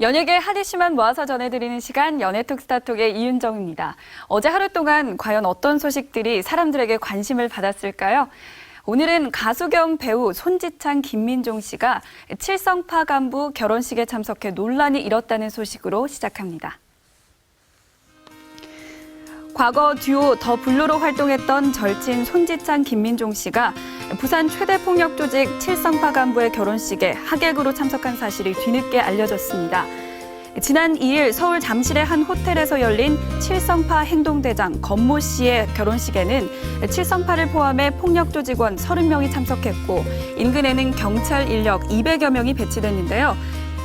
연예계 핫 이슈만 모아서 전해드리는 시간 연예톡 스타톡의 이윤정입니다. 어제 하루 동안 과연 어떤 소식들이 사람들에게 관심을 받았을까요? 오늘은 가수 겸 배우 손지창, 김민종 씨가 칠성파 간부 결혼식에 참석해 논란이 일었다는 소식으로 시작합니다. 과거 듀오 더 블루로 활동했던 절친 손지창, 김민종 씨가 부산 최대 폭력 조직 칠성파 간부의 결혼식에 하객으로 참석한 사실이 뒤늦게 알려졌습니다. 지난 2일 서울 잠실의 한 호텔에서 열린 칠성파 행동대장 건모 씨의 결혼식에는 칠성파를 포함해 폭력 조직원 30명이 참석했고 인근에는 경찰 인력 200여 명이 배치됐는데요.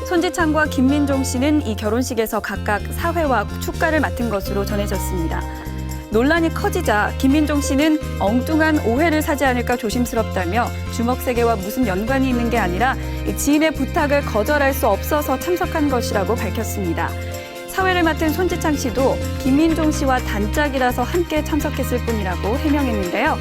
손지창과 김민종 씨는 이 결혼식에서 각각 사회와 축가를 맡은 것으로 전해졌습니다. 논란이 커지자 김민종 씨는 엉뚱한 오해를 사지 않을까 조심스럽다며 주먹세계와 무슨 연관이 있는 게 아니라 지인의 부탁을 거절할 수 없어서 참석한 것이라고 밝혔습니다. 사회를 맡은 손지창 씨도 김민종 씨와 단짝이라서 함께 참석했을 뿐이라고 해명했는데요.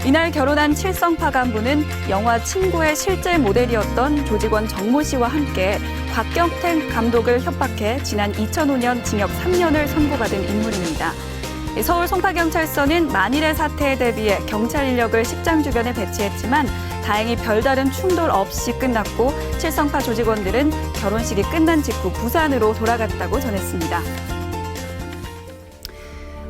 이날 결혼한 칠성파 간부는 영화 친구의 실제 모델이었던 조직원 정모 씨와 함께 곽경택 감독을 협박해 지난 2005년 징역 3년을 선고받은 인물입니다. 서울 송파경찰서는 만일의 사태에 대비해 경찰 인력을 식장 주변에 배치했지만 다행히 별다른 충돌 없이 끝났고 칠성파 조직원들은 결혼식이 끝난 직후 부산으로 돌아갔다고 전했습니다.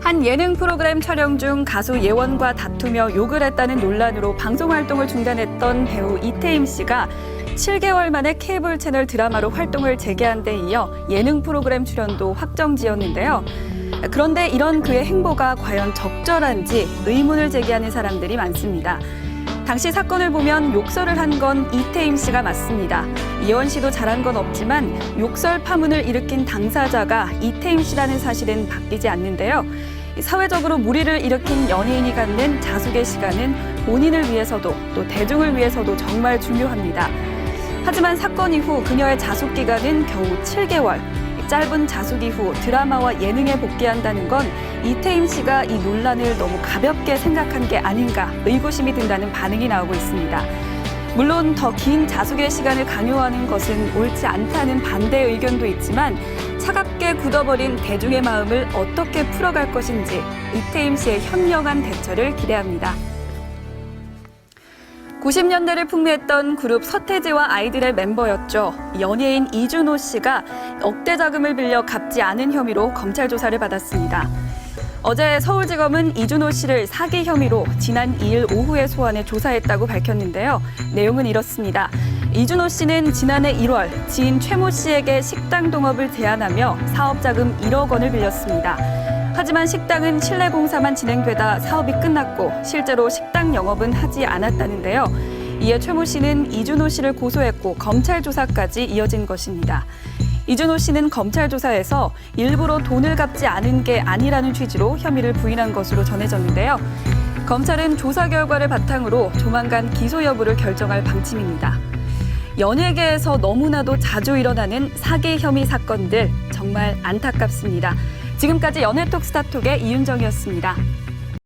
한 예능 프로그램 촬영 중 가수 예원과 다투며 욕을 했다는 논란으로 방송 활동을 중단했던 배우 이태임 씨가 7개월 만에 케이블 채널 드라마로 활동을 재개한 데 이어 예능 프로그램 출연도 확정지었는데요. 그런데 이런 그의 행보가 과연 적절한지 의문을 제기하는 사람들이 많습니다. 당시 사건을 보면 욕설을 한 건 이태임 씨가 맞습니다. 예원 씨도 잘한 건 없지만 욕설 파문을 일으킨 당사자가 이태임 씨라는 사실은 바뀌지 않는데요. 사회적으로 물의를 일으킨 연예인이 갖는 자숙의 시간은 본인을 위해서도 또 대중을 위해서도 정말 중요합니다. 하지만 사건 이후 그녀의 자숙 기간은 겨우 7개월. 짧은 자숙 이후 드라마와 예능에 복귀한다는 건 이태임 씨가 이 논란을 너무 가볍게 생각한 게 아닌가 의구심이 든다는 반응이 나오고 있습니다. 물론 더 긴 자숙의 시간을 강요하는 것은 옳지 않다는 반대 의견도 있지만 차갑게 굳어버린 대중의 마음을 어떻게 풀어갈 것인지 이태임 씨의 현명한 대처를 기대합니다. 90년대를 풍미했던 그룹 서태지와 아이들의 멤버였죠. 연예인 이준호 씨가 억대 자금을 빌려 갚지 않은 혐의로 검찰 조사를 받았습니다. 어제 서울지검은 이준호 씨를 사기 혐의로 지난 2일 오후에 소환해 조사했다고 밝혔는데요. 내용은 이렇습니다. 이준호 씨는 지난해 1월 지인 최모 씨에게 식당 동업을 제안하며 사업자금 1억 원을 빌렸습니다. 하지만 식당은 실내 공사만 진행되다 사업이 끝났고 실제로 식당 영업은 하지 않았다는데요. 이에 최모 씨는 이준호 씨를 고소했고 검찰 조사까지 이어진 것입니다. 이준호 씨는 검찰 조사에서 일부러 돈을 갚지 않은 게 아니라는 취지로 혐의를 부인한 것으로 전해졌는데요. 검찰은 조사 결과를 바탕으로 조만간 기소 여부를 결정할 방침입니다. 연예계에서 너무나도 자주 일어나는 사기 혐의 사건들 정말 안타깝습니다. 지금까지 연예톡 스타톡의 이윤정이었습니다.